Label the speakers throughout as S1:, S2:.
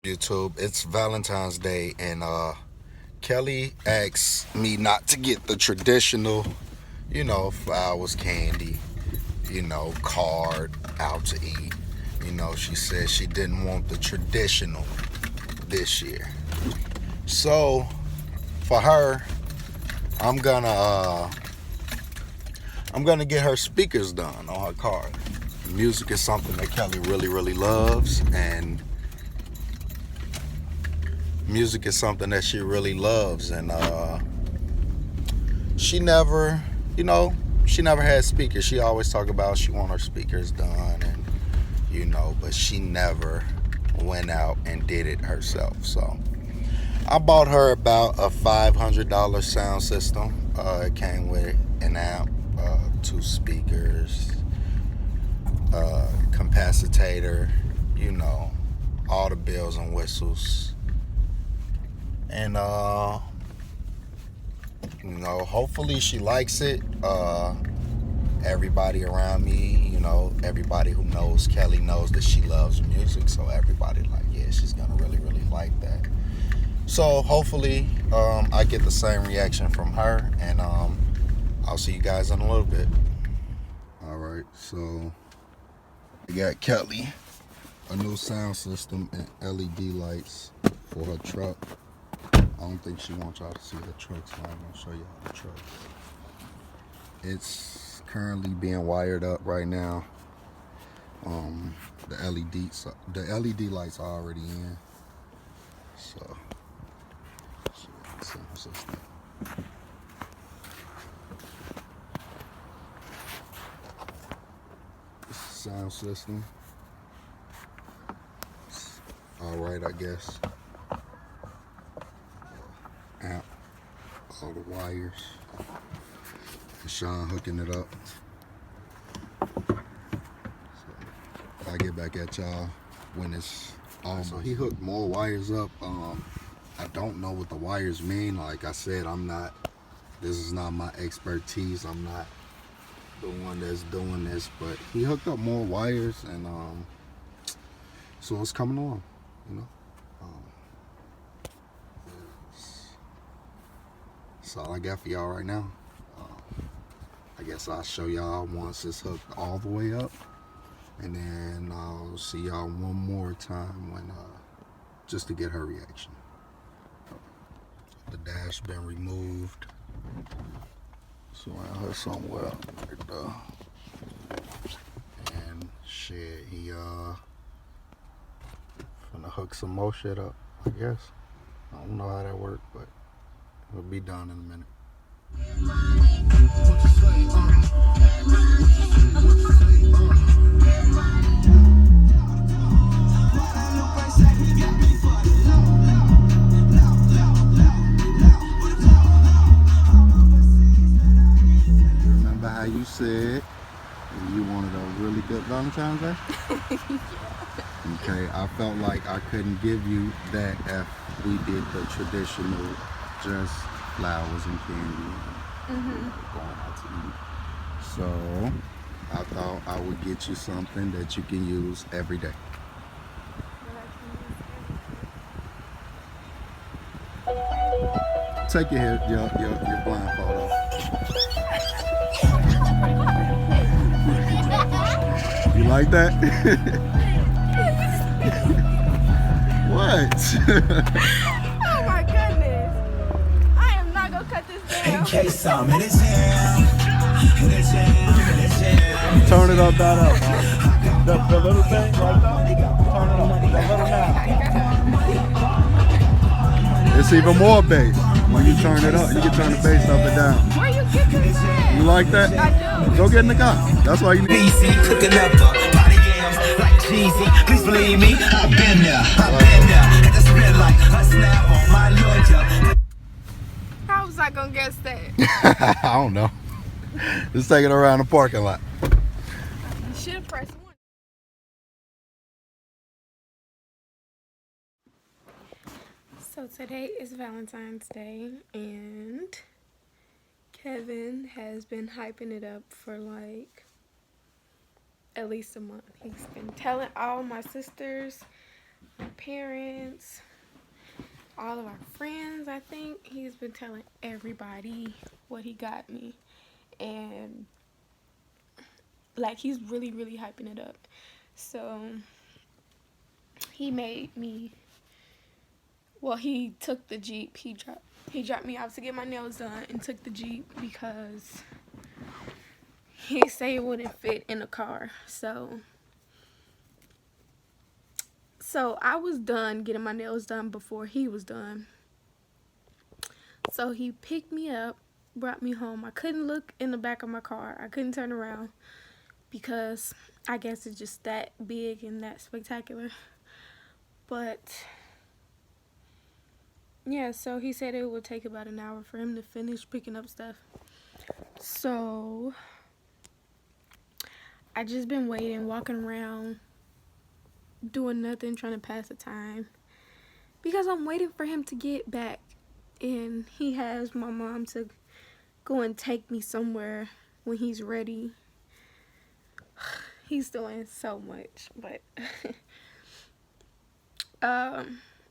S1: YouTube. It's Valentine's Day, and Kelly asked me not to get the traditional, flowers, candy, card, out to eat. She said she didn't want the traditional this year. So for her, I'm gonna get her speakers done on her car. Music is something that Kelly really, really loves, and music is something that she really loves, and she never, she never had speakers. She always talked about she want her speakers done, and but she never went out and did it herself. So I bought her about a $500 sound system. It came with an amp, two speakers, capacitator, all the bells and whistles. And hopefully she likes it. Everybody around me, everybody who knows Kelly knows that she loves music, so everybody yeah, she's gonna really, really like that. So hopefully I get the same reaction from her, and I'll see you guys in a little bit. All right, so we got Kelly a new sound system and LED lights for her truck. I don't think she wants y'all to see the truck, so I'm gonna show y'all the truck. It's currently being wired up right now. The LED lights are already in. So sound system. This is the sound system. It's all right, I guess. Amp, all the wires. And Sean hooking it up. So I'll get back at y'all when it's on. So he hooked more wires up. I don't know what the wires mean. Like I said, this is not my expertise. I'm not the one that's doing this, but he hooked up more wires, and so it's coming along, That's all I got for y'all right now. I guess I'll show y'all once it's hooked all the way up, and then I'll see y'all one more time when just to get her reaction. The dash been removed, so around her somewhere right there. And shit, he finna hook some more shit up, I guess. I don't know how that works, but it'll be done in a minute. Remember how you said you wanted a really good Valentine's Day? Okay, I felt like I couldn't give you that if we did the traditional just flowers and candy and going out to eat. So I thought I would get you something that you can use every day. Take your blindfold off. You like that? What?
S2: Oh my goodness. I am not gonna cut this down.
S3: In case I'm in his jam.
S1: Turn it up, that up. The little thing right there. Turn it up. That little knob. It's even more bass. When you turn it up, you can turn the bass up and down.
S2: Where you get this at?
S1: You like that?
S2: I do.
S1: Go get in the car. That's why you need.
S3: BC cooking up body yams like cheesy. Please believe me, I've been there. Had to spin like a snap on my lawyer.
S2: How was I gonna guess that?
S1: I don't know. Just take it around the parking lot.
S2: You should have pressed one. So today is Valentine's Day, and Kevin has been hyping it up for like at least a month. He's been telling all my sisters my parents, all of our friends. I think he's been telling everybody what he got me, and like he's really hyping it up. So he made me, well, he took the Jeep. He dropped me off to get my nails done and took the Jeep because he said it wouldn't fit in the car. So I was done getting my nails done before he was done. So he picked me up, brought me home. I couldn't look in the back of my car. I couldn't turn around because I guess it's just that big and that spectacular. But yeah, so he said it would take about an hour for him to finish picking up stuff. So I just been waiting, walking around, doing nothing, trying to pass the time, because I'm waiting for him to get back. And he has my mom to go and take me somewhere when he's ready. He's doing so much, but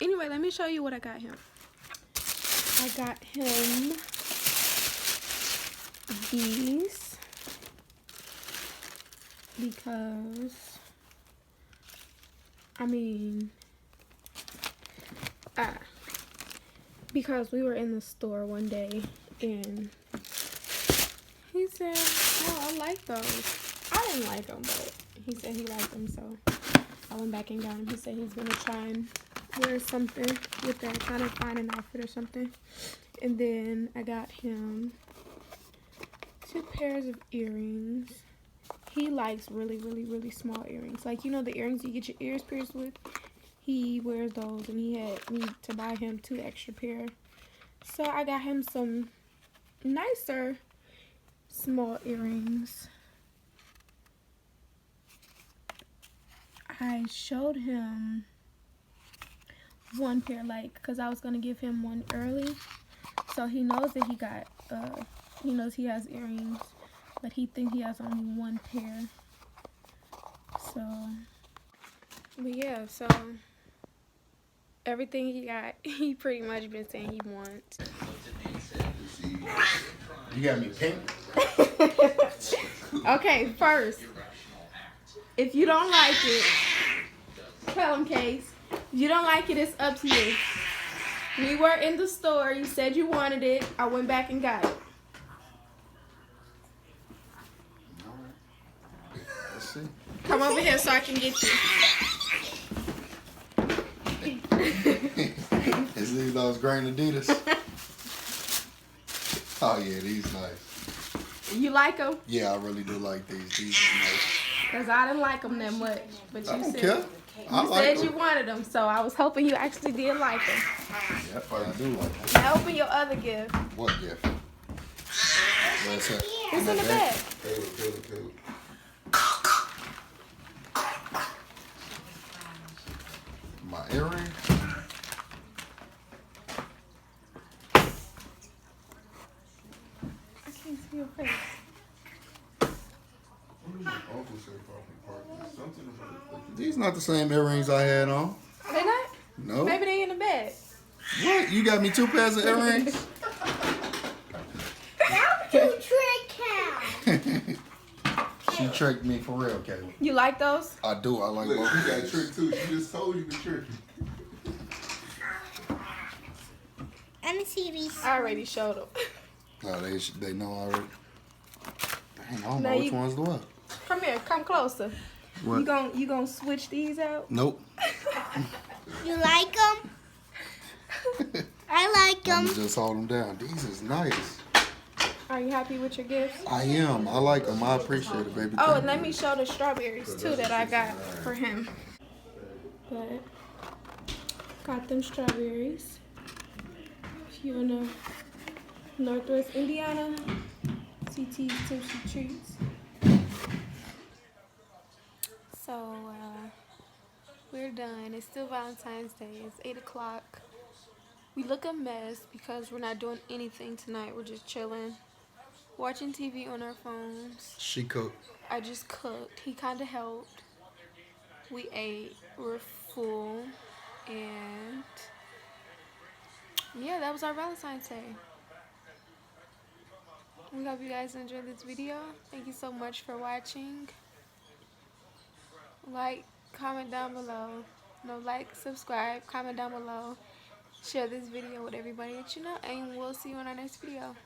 S2: anyway, let me show you what I got him. I got him these because, I mean, because we were in the store one day and he said, oh, I like those. I didn't like them, but he said he liked them, so I went back and got him. He said he's gonna try and wear something with that, try to find an outfit or something. And then I got him 2 pairs of earrings. He likes really small earrings. Like, you know the earrings you get your ears pierced with? He wears those, and he had me to buy him 2 extra pair. So I got him some nicer small earrings. I showed him one pair, like, because I was going to give him one early. So he knows that he got, he knows he has earrings, but he thinks he has only one pair. So, but yeah, so everything he got, he pretty much been saying he wants.
S1: You got me pink?
S2: Okay, first, if you don't like it, tell him, Case. If you don't like it, it's up to you. We were in the store. You said you wanted it. I went back and got it.
S1: Let's see.
S2: Come over here so I can get you.
S1: Is these those green Adidas? Oh yeah, these nice.
S2: You like them?
S1: Yeah, I really do like these. These are nice.
S2: Because I didn't like them that much. But you
S1: I don't
S2: said,
S1: care. I
S2: you
S1: like
S2: said
S1: them.
S2: you wanted them, so I was hoping you actually did like them.
S1: Yep, I do like them.
S2: Now open your other gift.
S1: What gift? Where's that?
S2: It's in the bag.
S1: Cool. My earring.
S2: I can't see your face.
S1: These not the same earrings I had on.
S2: They not?
S1: No.
S2: Maybe they in the bag.
S1: What? You got me 2 pairs of earrings? She tricked me for real, Kayla.
S2: You like those?
S1: I do. I like
S4: Look,
S1: both.
S4: you got tricked too. She just told you to trick you.
S5: Let me see these.
S2: I already showed them.
S1: No, they know already. Dang, I don't
S2: Now
S1: know which
S2: you-
S1: one's the what.
S2: Come here. Come closer.
S1: What?
S2: You gonna switch these out?
S1: Nope.
S5: You like them? I like
S1: Let me
S5: them.
S1: just hold them down. These is nice.
S2: Are you happy with your gifts?
S1: I am. I like them. I appreciate it, baby.
S2: Oh,
S1: Thank
S2: and let
S1: you.
S2: me show the strawberries too that I got for him. But got them strawberries. If you wanna Northwest Indiana, CT's Tipsy Treats. So we're done. It's still Valentine's Day. It's 8 o'clock. We look a mess because we're not doing anything tonight. We're just chilling, watching TV on our phones.
S1: She cooked.
S2: I just cooked. He kind of helped. We ate. We're full. yeah, that was our Valentine's Day. We hope you guys enjoyed this video. Thank you so much for watching. Like, comment down below. No, like, subscribe, comment down below. Share this video with everybody that you know. And we'll see you in our next video.